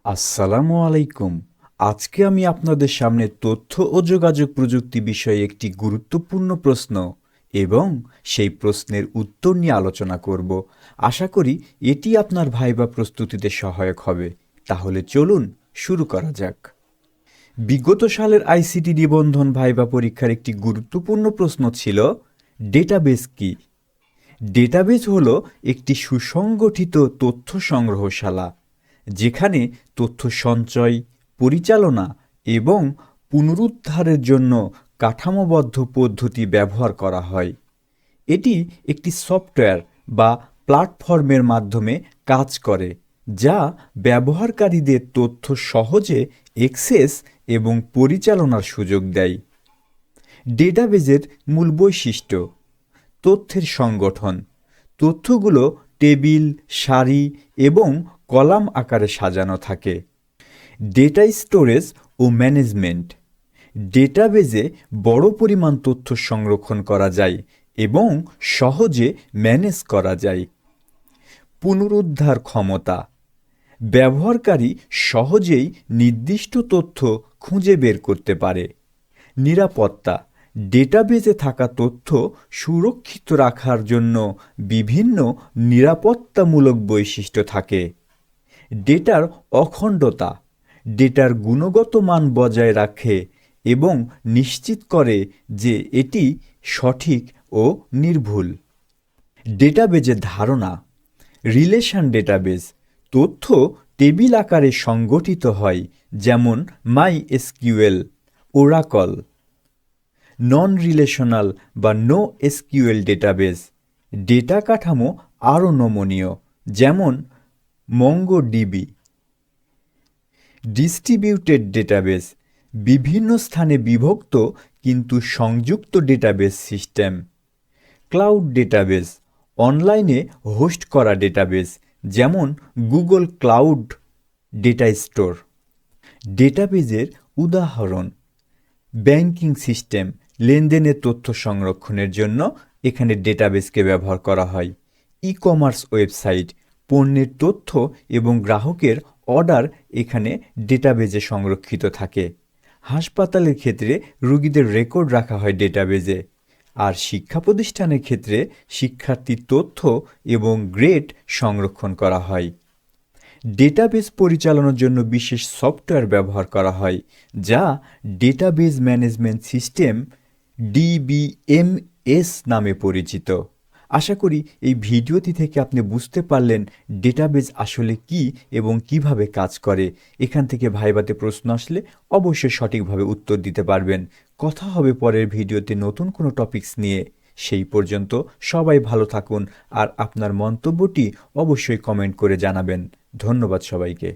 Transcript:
আসসালামু আলাইকুম। আজকে আমি আপনাদের সামনে তথ্য ও যোগাযোগ প্রযুক্তি বিষয়ে একটি গুরুত্বপূর্ণ প্রশ্ন এবং সেই প্রশ্নের উত্তর নিয়ে আলোচনা করব। আশা করি এটি আপনার ভাইবা প্রস্তুতিতে সহায়ক হবে। তাহলে চলুন শুরু করা যাক। বিগত সালের আইসিটি নিবন্ধন ভাইবা পরীক্ষার একটি গুরুত্বপূর্ণ প্রশ্ন ছিল, ডেটাবেস কি? ডেটাবেস হলো একটি সুসংগঠিত তথ্য সংগ্রহশালা, যেখানে তথ্য সঞ্চয়, পরিচালনা এবং পুনরুদ্ধারের জন্য কাঠামোবদ্ধ পদ্ধতি ব্যবহার করা হয়। এটি একটি সফটওয়্যার বা প্ল্যাটফর্মের মাধ্যমে কাজ করে, যা ব্যবহারকারীদের তথ্য সহজে অ্যাক্সেস এবং পরিচালনার সুযোগ দেয়। ডেটাবেজের মূল বৈশিষ্ট্য: তথ্যের সংগঠন। তথ্যগুলো টেবিল, সারি এবং কলাম আকারে সাজানো থাকে। ডেটা স্টোরেজ ও ম্যানেজমেন্ট। ডেটাবেজে বড় পরিমাণ তথ্য সংরক্ষণ করা যায় এবং সহজে ম্যানেজ করা যায়। পুনরুদ্ধার ক্ষমতা। ব্যবহারকারী সহজেই নির্দিষ্ট তথ্য খুঁজে বের করতে পারে। নিরাপত্তা। ডেটাবেজে থাকা তথ্য সুরক্ষিত রাখার জন্য বিভিন্ন নিরাপত্তামূলক বৈশিষ্ট্য থাকে। ডেটার অখণ্ডতা। ডেটার গুণগত মান বজায় রাখে এবং নিশ্চিত করে যে এটি সঠিক ও নির্ভুল। ডেটাবেজের ধারণা। রিলেশন ডেটাবেজ তথ্য টেবিল আকারে সংগঠিত হয়, যেমন মাইএসকিউএল, ওরাকল। নন রিলেশনাল বা নো এসকিউএল ডেটাবেজ ডেটা কাঠামো আরও নমনীয়, যেমন মঙ্গোডিবি। ডিস্ট্রিবিউটেড ডেটাবেজ বিভিন্ন স্থানে বিভক্ত কিন্তু সংযুক্ত ডেটাবেজ সিস্টেম। ক্লাউড ডেটাবেজ অনলাইনে হোস্ট করা ডেটাবেজ, যেমন গুগল ক্লাউড ডেটা স্টোর। ডেটাবেজের উদাহরণ: ব্যাংকিং সিস্টেম লেনদেনের তথ্য সংরক্ষণের জন্য এখানে ডেটাবেসকে ব্যবহার করা হয়। ই কমার্স ওয়েবসাইট পণ্যের তথ্য এবং গ্রাহকের অর্ডার এখানে ডেটাবেজে সংরক্ষিত থাকে। হাসপাতালের ক্ষেত্রে রোগীদের রেকর্ড রাখা হয় ডেটাবেজে। আর শিক্ষা প্রতিষ্ঠানের ক্ষেত্রে শিক্ষার্থীর তথ্য এবং গ্রেড সংরক্ষণ করা হয়। ডেটাবেজ পরিচালনার জন্য বিশেষ সফটওয়্যার ব্যবহার করা হয়, যা ডেটাবেজ ম্যানেজমেন্ট সিস্টেম ডিবিএমএস নামে পরিচিত। আশা করি এই ভিডিওটি থেকে আপনি বুঝতে পারলেন ডেটাবেজ আসলে কি এবং কিভাবে কাজ করে। এখান থেকে ভাইভাতে প্রশ্ন আসলে অবশ্যই সঠিকভাবে উত্তর দিতে পারবেন। কথা হবে পরের ভিডিওতে নতুন কোনো টপিকস নিয়ে। সেই পর্যন্ত সবাই ভালো থাকুন আর আপনার মন্তব্যটি অবশ্যই কমেন্ট করে জানাবেন। ধন্যবাদ সবাইকে।